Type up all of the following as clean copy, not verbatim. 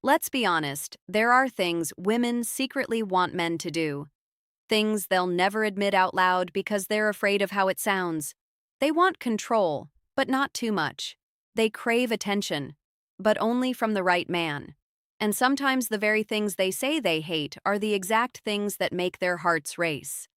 Let's be honest, there are things women secretly want men to do. Things they'll never admit out loud because they're afraid of how it sounds. They want control, but not too much. They crave attention, but only from the right man. And sometimes the very things they say they hate are the exact things that make their hearts race.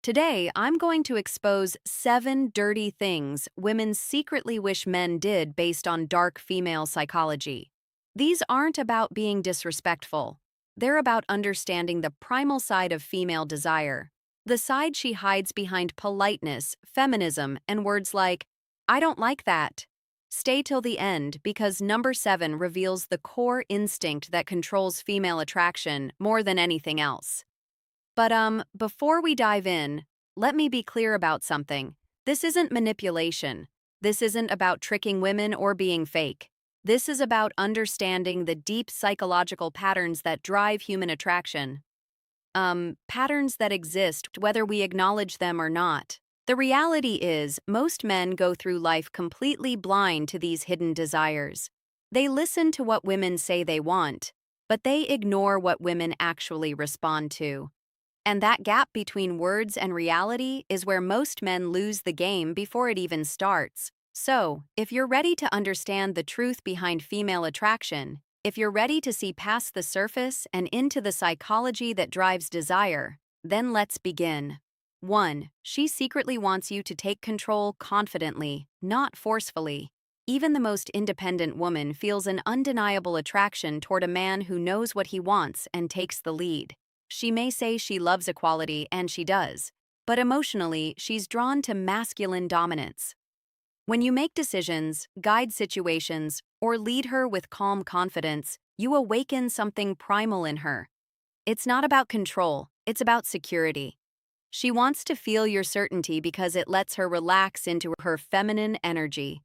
Today, I'm going to expose 7 dirty things women secretly wish men did based on dark female psychology. These aren't about being disrespectful. They're about understanding the primal side of female desire, the side she hides behind politeness, feminism, and words like, I don't like that. Stay till the end because number 7 reveals the core instinct that controls female attraction more than anything else. But before we dive in, let me be clear about something. This isn't manipulation. This isn't about tricking women or being fake. This is about understanding the deep psychological patterns that drive human attraction. Patterns that exist whether we acknowledge them or not. The reality is, most men go through life completely blind to these hidden desires. They listen to what women say they want, but they ignore what women actually respond to. And that gap between words and reality is where most men lose the game before it even starts. So, if you're ready to understand the truth behind female attraction, if you're ready to see past the surface and into the psychology that drives desire, then let's begin. 1. She secretly wants you to take control confidently, not forcefully. Even the most independent woman feels an undeniable attraction toward a man who knows what he wants and takes the lead. She may say she loves equality, and she does, but emotionally, she's drawn to masculine dominance. When you make decisions, guide situations, or lead her with calm confidence, you awaken something primal in her. It's not about control, it's about security. She wants to feel your certainty because it lets her relax into her feminine energy.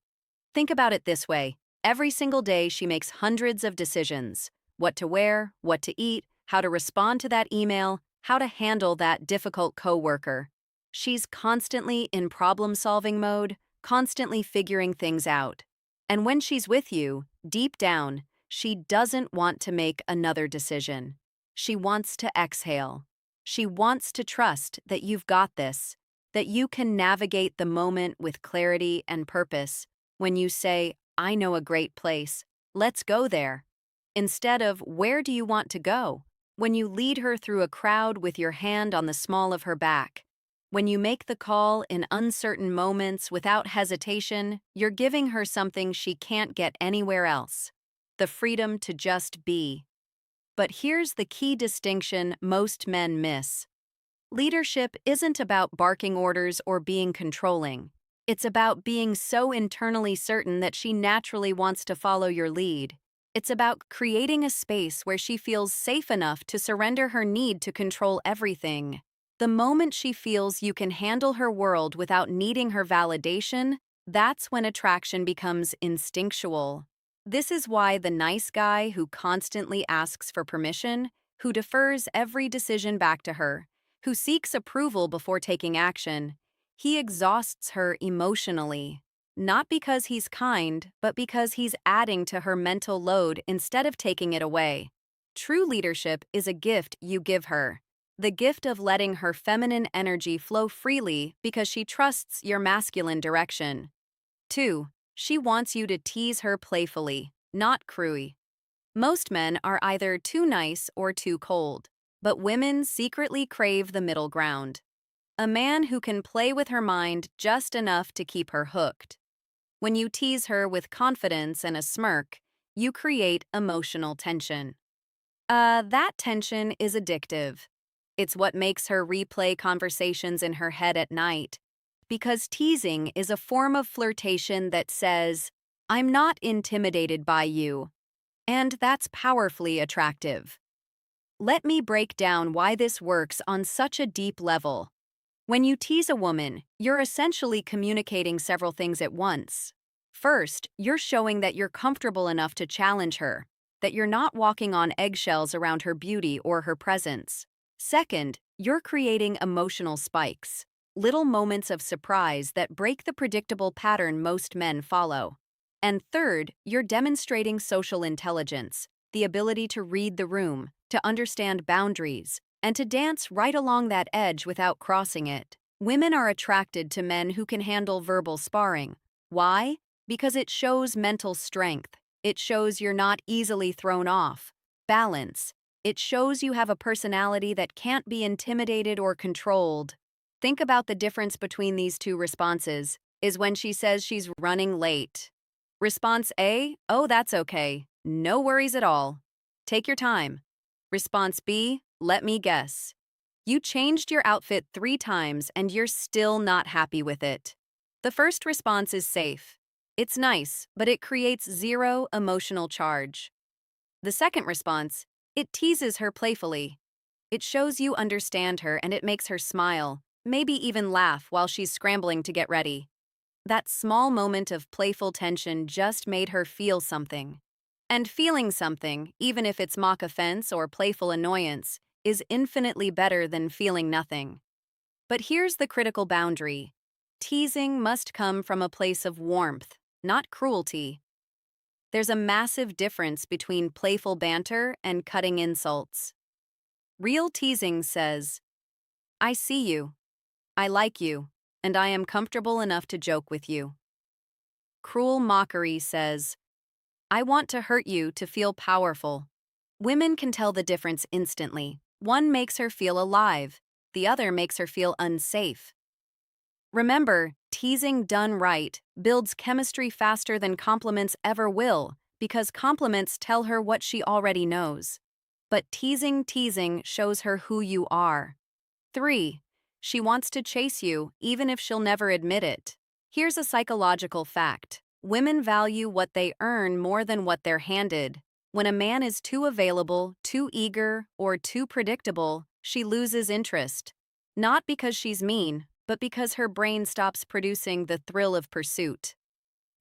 Think about it this way. Every single day, she makes hundreds of decisions: what to wear, what to eat, how to respond to that email, how to handle that difficult coworker. She's constantly in problem-solving mode, constantly figuring things out. And when she's with you, deep down, she doesn't want to make another decision. She wants to exhale. She wants to trust that you've got this, that you can navigate the moment with clarity and purpose. When you say, I know a great place, let's go there, instead of, where do you want to go? When you lead her through a crowd with your hand on the small of her back. When you make the call in uncertain moments without hesitation, you're giving her something she can't get anywhere else: the freedom to just be. But here's the key distinction most men miss. Leadership isn't about barking orders or being controlling. It's about being so internally certain that she naturally wants to follow your lead. It's about creating a space where she feels safe enough to surrender her need to control everything. The moment she feels you can handle her world without needing her validation, that's when attraction becomes instinctual. This is why the nice guy who constantly asks for permission, who defers every decision back to her, who seeks approval before taking action, he exhausts her emotionally. Not because he's kind, but because he's adding to her mental load instead of taking it away. True leadership is a gift you give her. The gift of letting her feminine energy flow freely because she trusts your masculine direction. 2. She wants you to tease her playfully, not cruelly. Most men are either too nice or too cold, but women secretly crave the middle ground. A man who can play with her mind just enough to keep her hooked. When you tease her with confidence and a smirk, you create emotional tension. That tension is addictive. It's what makes her replay conversations in her head at night. Because teasing is a form of flirtation that says, I'm not intimidated by you. And that's powerfully attractive. Let me break down why this works on such a deep level. When you tease a woman, you're essentially communicating several things at once. First, you're showing that you're comfortable enough to challenge her, that you're not walking on eggshells around her beauty or her presence. Second, you're creating emotional spikes, little moments of surprise that break the predictable pattern most men follow. And third, you're demonstrating social intelligence, the ability to read the room, to understand boundaries, and to dance right along that edge without crossing it. Women are attracted to men who can handle verbal sparring. Why? Because it shows mental strength. It shows you're not easily thrown off. Balance. It shows you have a personality that can't be intimidated or controlled. Think about the difference between these two responses, is when she says she's running late. Response A, oh, that's okay. No worries at all. Take your time. Response B, let me guess. You changed your outfit 3 times and you're still not happy with it. The first response is safe. It's nice, but it creates zero emotional charge. The second response, it teases her playfully. It shows you understand her and it makes her smile, maybe even laugh while she's scrambling to get ready. That small moment of playful tension just made her feel something. And feeling something, even if it's mock offense or playful annoyance, is infinitely better than feeling nothing. But here's the critical boundary. Teasing must come from a place of warmth, not cruelty. There's a massive difference between playful banter and cutting insults. Real teasing says, I see you, I like you, and I am comfortable enough to joke with you. Cruel mockery says, I want to hurt you to feel powerful. Women can tell the difference instantly. One makes her feel alive, the other makes her feel unsafe. Remember, teasing done right builds chemistry faster than compliments ever will, because compliments tell her what she already knows. But teasing shows her who you are. 3. She wants to chase you, even if she'll never admit it. Here's a psychological fact. Women value what they earn more than what they're handed. When a man is too available, too eager, or too predictable, she loses interest. Not because she's mean, but because her brain stops producing the thrill of pursuit.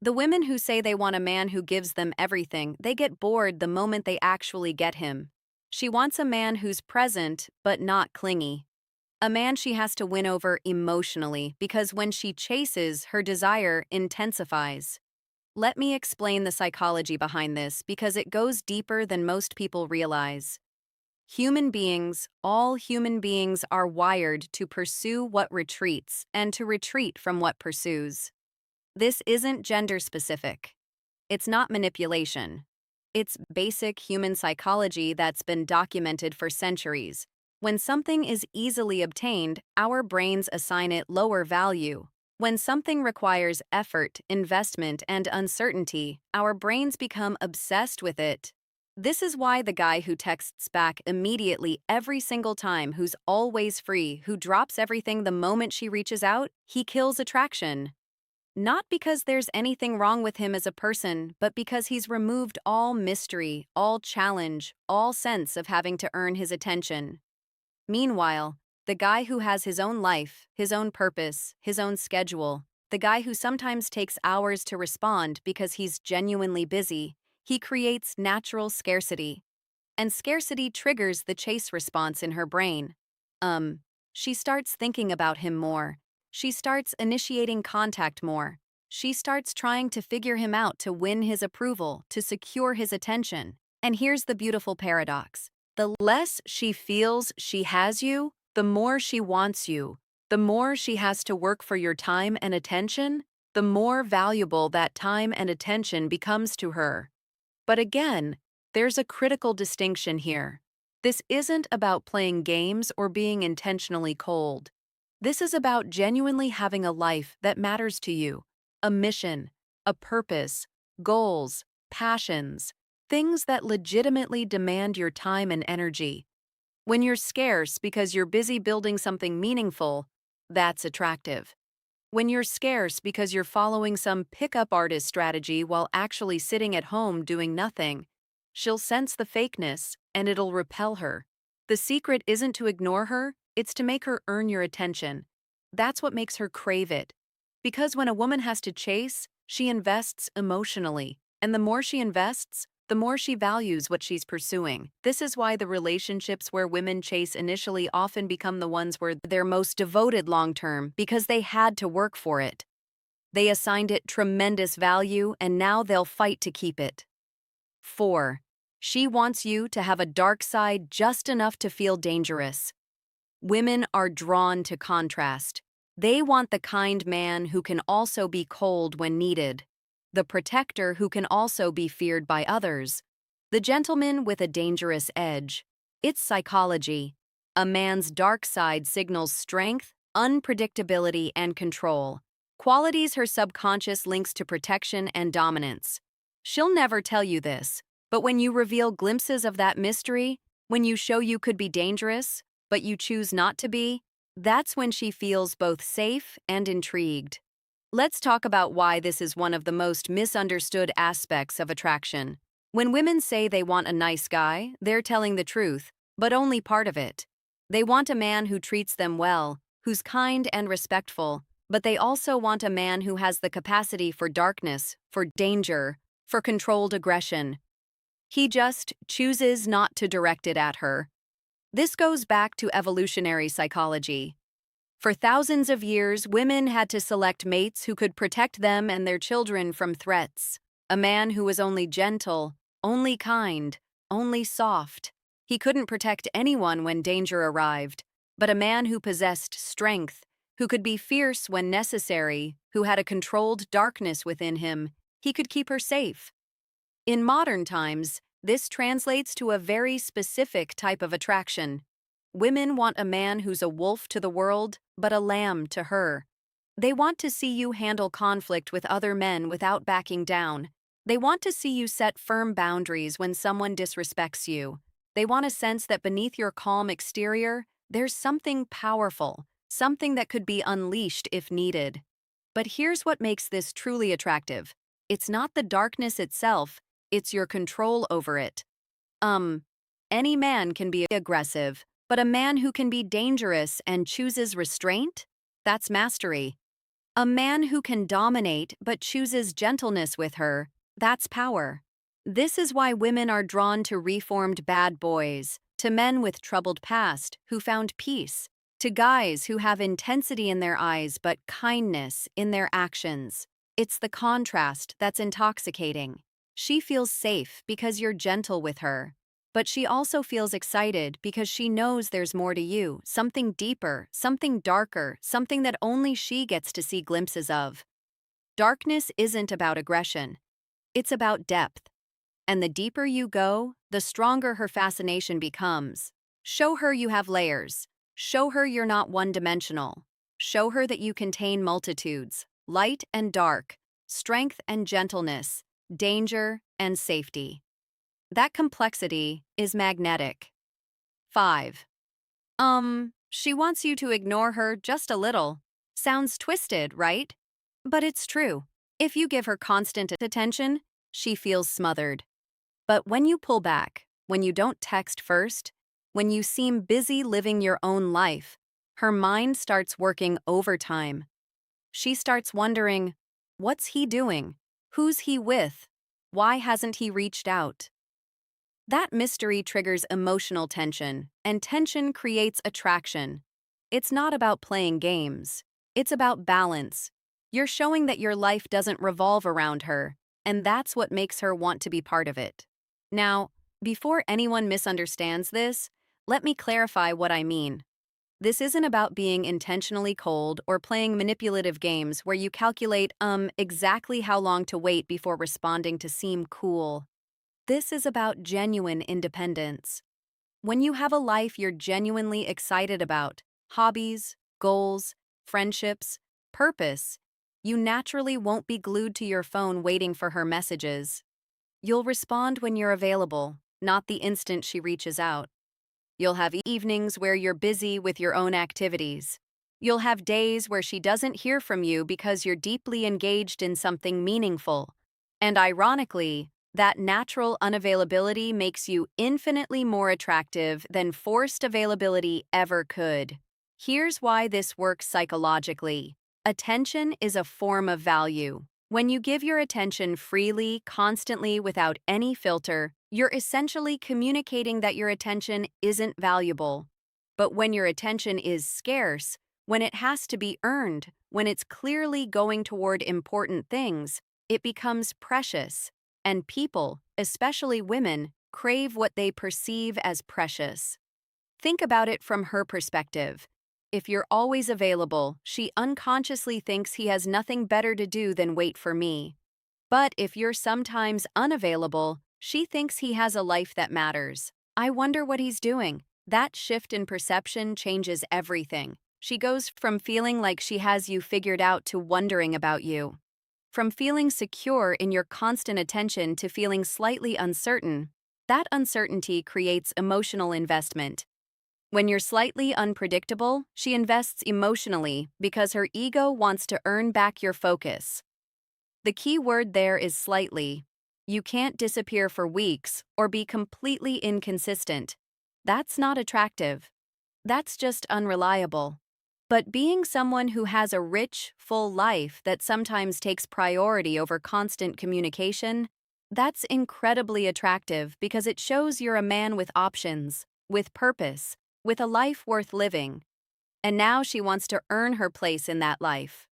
The women who say they want a man who gives them everything, they get bored the moment they actually get him. She wants a man who's present, but not clingy. A man she has to win over emotionally, because when she chases, her desire intensifies. Let me explain the psychology behind this because it goes deeper than most people realize. Human beings, all human beings, are wired to pursue what retreats and to retreat from what pursues. This isn't gender-specific. It's not manipulation. It's basic human psychology that's been documented for centuries. When something is easily obtained, our brains assign it lower value. When something requires effort, investment, and uncertainty, our brains become obsessed with it. This is why the guy who texts back immediately every single time, who's always free, who drops everything the moment she reaches out, he kills attraction. Not because there's anything wrong with him as a person, but because he's removed all mystery, all challenge, all sense of having to earn his attention. Meanwhile, the guy who has his own life, his own purpose, his own schedule, the guy who sometimes takes hours to respond because he's genuinely busy, he creates natural scarcity. And scarcity triggers the chase response in her brain. She starts thinking about him more. She starts initiating contact more. She starts trying to figure him out to win his approval, to secure his attention. And here's the beautiful paradox. The less she feels she has you, the more she wants you. The more she has to work for your time and attention, the more valuable that time and attention becomes to her. But again, there's a critical distinction here. This isn't about playing games or being intentionally cold. This is about genuinely having a life that matters to you, a mission, a purpose, goals, passions, things that legitimately demand your time and energy. When you're scarce because you're busy building something meaningful, that's attractive. When you're scarce because you're following some pickup artist strategy while actually sitting at home doing nothing, she'll sense the fakeness and it'll repel her. The secret isn't to ignore her, it's to make her earn your attention. That's what makes her crave it. Because when a woman has to chase, she invests emotionally. And the more she invests, the more she values what she's pursuing. This is why the relationships where women chase initially often become the ones where they're most devoted long-term, because they had to work for it. They assigned it tremendous value, and now they'll fight to keep it. 4. She wants you to have a dark side just enough to feel dangerous. Women are drawn to contrast. They want the kind man who can also be cold when needed, the protector who can also be feared by others, the gentleman with a dangerous edge. It's psychology. A man's dark side signals strength, unpredictability, and control, qualities her subconscious links to protection and dominance. She'll never tell you this, but when you reveal glimpses of that mystery, when you show you could be dangerous, but you choose not to be, that's when she feels both safe and intrigued. Let's talk about why this is one of the most misunderstood aspects of attraction. When women say they want a nice guy, they're telling the truth, but only part of it. They want a man who treats them well, who's kind and respectful, but they also want a man who has the capacity for darkness, for danger, for controlled aggression. He just chooses not to direct it at her. This goes back to evolutionary psychology. For thousands of years, women had to select mates who could protect them and their children from threats. A man who was only gentle, only kind, only soft. He couldn't protect anyone when danger arrived, but a man who possessed strength, who could be fierce when necessary, who had a controlled darkness within him, he could keep her safe. In modern times, this translates to a very specific type of attraction. Women want a man who's a wolf to the world, but a lamb to her. They want to see you handle conflict with other men without backing down. They want to see you set firm boundaries when someone disrespects you. They want a sense that beneath your calm exterior, there's something powerful, something that could be unleashed if needed. But here's what makes this truly attractive. It's not the darkness itself, it's your control over it. Any man can be aggressive, but a man who can be dangerous and chooses restraint? That's mastery. A man who can dominate but chooses gentleness with her? That's power. This is why women are drawn to reformed bad boys, to men with troubled past who found peace, to guys who have intensity in their eyes but kindness in their actions. It's the contrast that's intoxicating. She feels safe because you're gentle with her. But she also feels excited because she knows there's more to you, something deeper, something darker, something that only she gets to see glimpses of. Darkness isn't about aggression. It's about depth. And the deeper you go, the stronger her fascination becomes. Show her you have layers. Show her you're not one-dimensional. Show her that you contain multitudes, light and dark, strength and gentleness, danger and safety. That complexity is magnetic. 5. She wants you to ignore her just a little. Sounds twisted, right? But it's true. If you give her constant attention, she feels smothered. But when you pull back, when you don't text first, when you seem busy living your own life, her mind starts working overtime. She starts wondering, what's he doing? Who's he with? Why hasn't he reached out? That mystery triggers emotional tension, and tension creates attraction. It's not about playing games. It's about balance. You're showing that your life doesn't revolve around her, and that's what makes her want to be part of it. Now, before anyone misunderstands this, let me clarify what I mean. This isn't about being intentionally cold or playing manipulative games where you calculate, exactly how long to wait before responding to seem cool. This is about genuine independence. When you have a life you're genuinely excited about, hobbies, goals, friendships, purpose, you naturally won't be glued to your phone waiting for her messages. You'll respond when you're available, not the instant she reaches out. You'll have evenings where you're busy with your own activities. You'll have days where she doesn't hear from you because you're deeply engaged in something meaningful. And ironically, that natural unavailability makes you infinitely more attractive than forced availability ever could. Here's why this works psychologically. Attention is a form of value. When you give your attention freely, constantly, without any filter, you're essentially communicating that your attention isn't valuable. But when your attention is scarce, when it has to be earned, when it's clearly going toward important things, it becomes precious. And people, especially women, crave what they perceive as precious. Think about it from her perspective. If you're always available, she unconsciously thinks he has nothing better to do than wait for me. But if you're sometimes unavailable, she thinks he has a life that matters. I wonder what he's doing. That shift in perception changes everything. She goes from feeling like she has you figured out to wondering about you. From feeling secure in your constant attention to feeling slightly uncertain. That uncertainty creates emotional investment. When you're slightly unpredictable, she invests emotionally because her ego wants to earn back your focus. The key word there is slightly. You can't disappear for weeks or be completely inconsistent. That's not attractive. That's just unreliable. But being someone who has a rich, full life that sometimes takes priority over constant communication, that's incredibly attractive because it shows you're a man with options, with purpose, with a life worth living. And now she wants to earn her place in that life.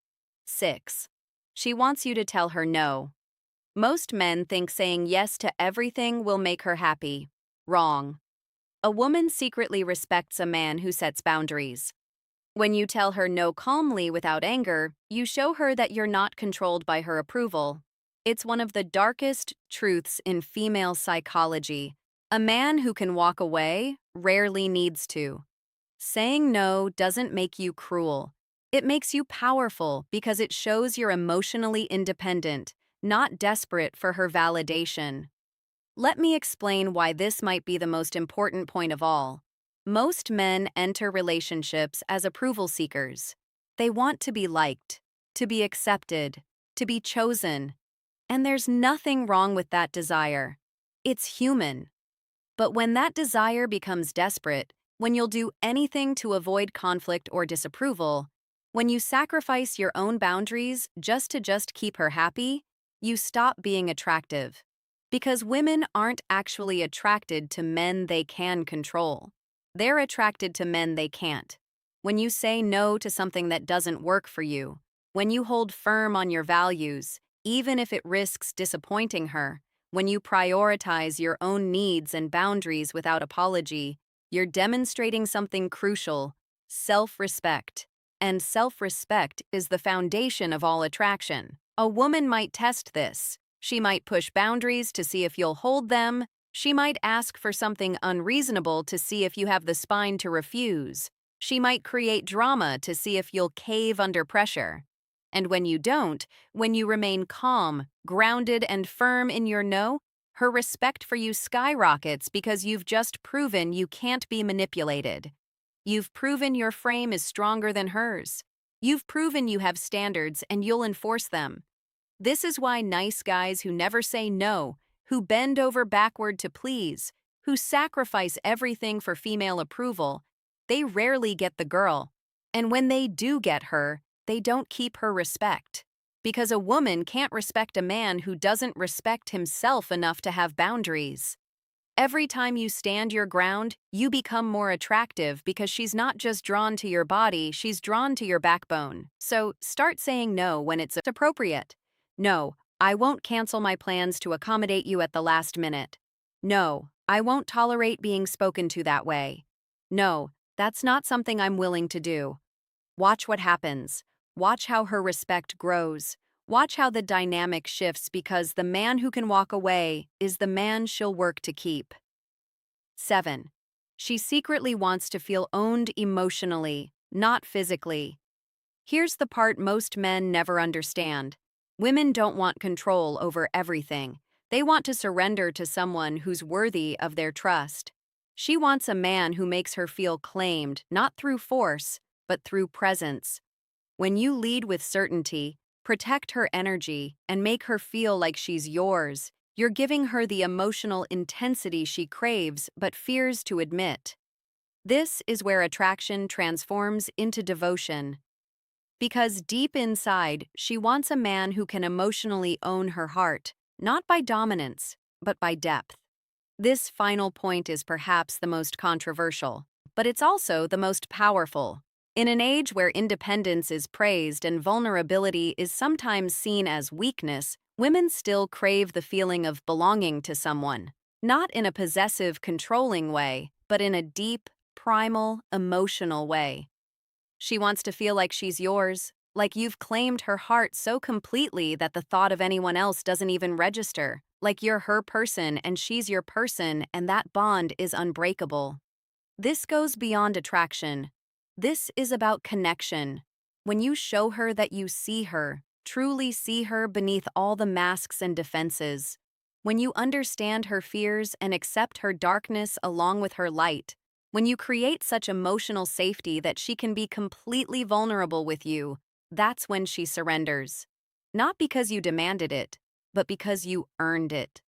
6. She wants you to tell her no. Most men think saying yes to everything will make her happy. Wrong. A woman secretly respects a man who sets boundaries. When you tell her no calmly without anger, you show her that you're not controlled by her approval. It's one of the darkest truths in female psychology. A man who can walk away rarely needs to. Saying no doesn't make you cruel. It makes you powerful because it shows you're emotionally independent, not desperate for her validation. Let me explain why this might be the most important point of all. Most men enter relationships as approval seekers. They want to be liked, to be accepted, to be chosen. And there's nothing wrong with that desire. It's human. But when that desire becomes desperate, when you'll do anything to avoid conflict or disapproval, when you sacrifice your own boundaries just to keep her happy, you stop being attractive. Because women aren't actually attracted to men they can control. They're attracted to men they can't. When you say no to something that doesn't work for you, when you hold firm on your values, even if it risks disappointing her, when you prioritize your own needs and boundaries without apology, you're demonstrating something crucial: self-respect. And self-respect is the foundation of all attraction. A woman might test this. She might push boundaries to see if you'll hold them. She might ask for something unreasonable to see if you have the spine to refuse. She might create drama to see if you'll cave under pressure. And when you don't, when you remain calm, grounded, and firm in your no, her respect for you skyrockets because you've just proven you can't be manipulated. You've proven your frame is stronger than hers. You've proven you have standards and you'll enforce them. This is why nice guys who never say no, who bend over backward to please, who sacrifice everything for female approval, they rarely get the girl. And when they do get her, they don't keep her respect. Because a woman can't respect a man who doesn't respect himself enough to have boundaries. Every time you stand your ground, you become more attractive because she's not just drawn to your body, she's drawn to your backbone. So start saying no when it's appropriate. No, I won't cancel my plans to accommodate you at the last minute. No, I won't tolerate being spoken to that way. No, that's not something I'm willing to do. Watch what happens. Watch how her respect grows. Watch how the dynamic shifts because the man who can walk away is the man she'll work to keep. 7. She secretly wants to feel owned emotionally, not physically. Here's the part most men never understand. Women don't want control over everything. They want to surrender to someone who's worthy of their trust. She wants a man who makes her feel claimed, not through force, but through presence. When you lead with certainty, protect her energy, and make her feel like she's yours, you're giving her the emotional intensity she craves but fears to admit. This is where attraction transforms into devotion. Because deep inside, she wants a man who can emotionally own her heart, not by dominance, but by depth. This final point is perhaps the most controversial, but it's also the most powerful. In an age where independence is praised and vulnerability is sometimes seen as weakness, women still crave the feeling of belonging to someone. Not in a possessive, controlling way, but in a deep, primal, emotional way. She wants to feel like she's yours, like you've claimed her heart so completely that the thought of anyone else doesn't even register, like you're her person and she's your person and that bond is unbreakable. This goes beyond attraction. This is about connection. When you show her that you see her, truly see her beneath all the masks and defenses, when you understand her fears and accept her darkness along with her light, when you create such emotional safety that she can be completely vulnerable with you, that's when she surrenders. Not because you demanded it, but because you earned it.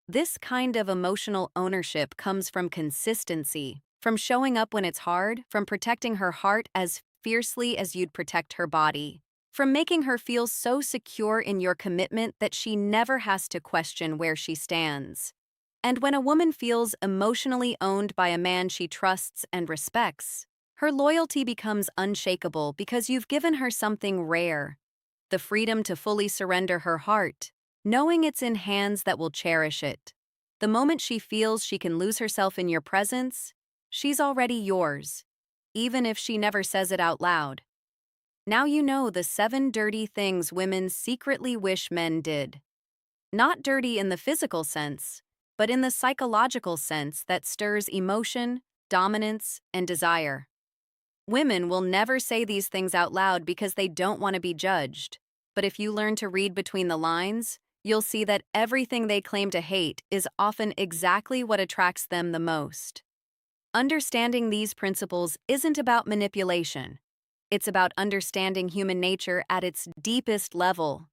This kind of emotional ownership comes from consistency, from showing up when it's hard, from protecting her heart as fiercely as you'd protect her body, from making her feel so secure in your commitment that she never has to question where she stands. And when a woman feels emotionally owned by a man she trusts and respects, her loyalty becomes unshakable because you've given her something rare: the freedom to fully surrender her heart, knowing it's in hands that will cherish it. The moment she feels she can lose herself in your presence, she's already yours, even if she never says it out loud. Now you know the 7 dirty things women secretly wish men did. Not dirty in the physical sense, but in the psychological sense that stirs emotion, dominance, and desire. Women will never say these things out loud because they don't want to be judged. But if you learn to read between the lines, you'll see that everything they claim to hate is often exactly what attracts them the most. Understanding these principles isn't about manipulation. It's about understanding human nature at its deepest level.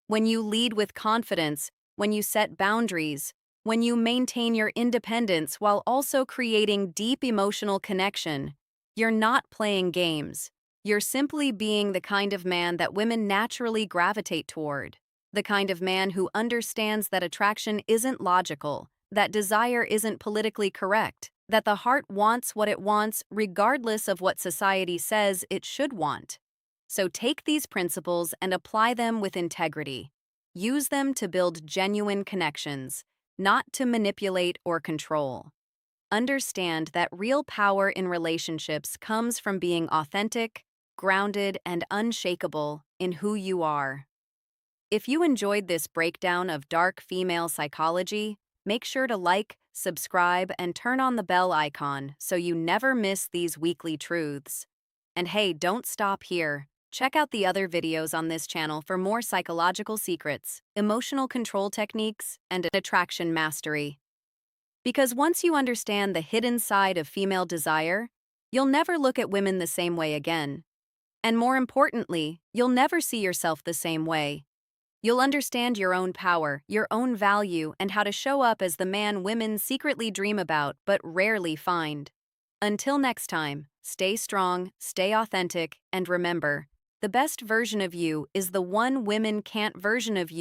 When you lead with confidence, when you set boundaries, when you maintain your independence while also creating deep emotional connection, you're not playing games. You're simply being the kind of man that women naturally gravitate toward. The kind of man who understands that attraction isn't logical, that desire isn't politically correct, that the heart wants what it wants regardless of what society says it should want. So take these principles and apply them with integrity. Use them to build genuine connections, not to manipulate or control. Understand that real power in relationships comes from being authentic, grounded, and unshakable in who you are. If you enjoyed this breakdown of dark female psychology, make sure to like, subscribe, and turn on the bell icon so you never miss these weekly truths. And hey, don't stop here. Check out the other videos on this channel for more psychological secrets, emotional control techniques, and attraction mastery. Because once you understand the hidden side of female desire, you'll never look at women the same way again. And more importantly, you'll never see yourself the same way. You'll understand your own power, your own value, and how to show up as the man women secretly dream about but rarely find. Until next time, stay strong, stay authentic, and remember, the best version of you is the one women can't resist.